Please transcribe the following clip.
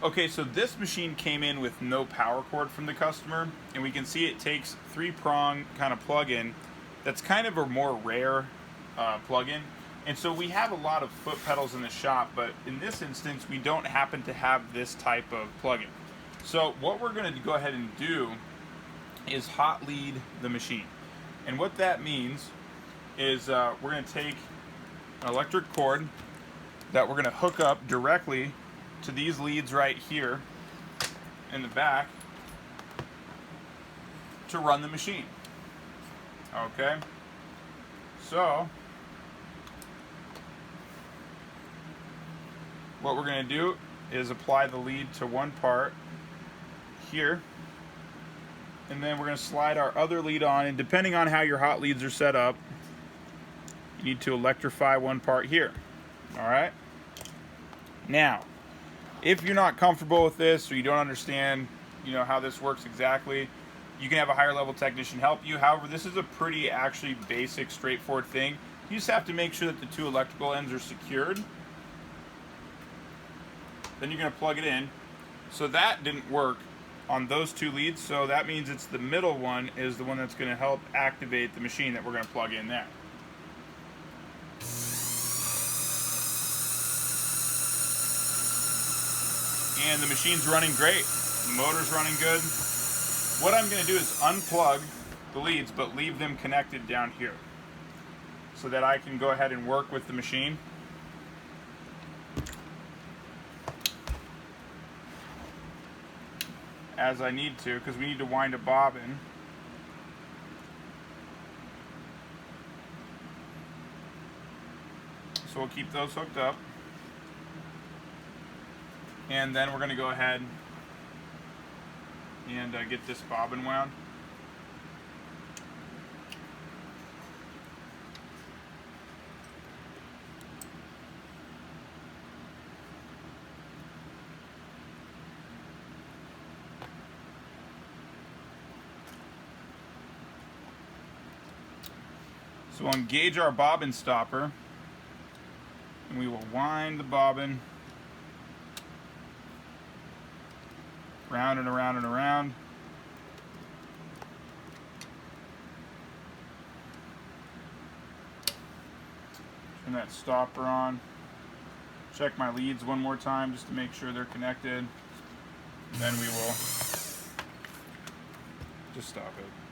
Okay, so this machine came in with no power cord from the customer, and we can see it takes 3-prong kind of plug-in. That's kind of a more rare plug-in, and so we have a lot of foot pedals in the shop, but in this instance we don't happen to have this type of plug-in. So what we're going to go ahead and do is hot lead the machine, and what that means is we're going to take an electric cord that we're going to hook up directly to these leads right here in the back to run the machine. Okay, so what we're going to do is apply the lead to one part here, and then we're going to slide our other lead on, and depending on how your hot leads are set up, you need to electrify one part here. Alright, now if you're not comfortable with this or you don't understand, how this works exactly, you can have a higher level technician help you. However, this is a pretty actually basic, straightforward thing. You just have to make sure that the two electrical ends are secured. Then you're going to plug it in. So that didn't work on those two leads, so that means it's the middle one is the one that's going to help activate the machine that we're going to plug in there. And the machine's running great. The motor's running good. What I'm going to do is unplug the leads but leave them connected down here so that I can go ahead and work with the machine. As I need to, because we need to wind a bobbin. So we'll keep those hooked up. And then we're going to go ahead and get this bobbin wound. So we'll engage our bobbin stopper, and we will wind the bobbin round and around and around. Turn that stopper on. Check my leads one more time just to make sure they're connected. And then we will just stop it.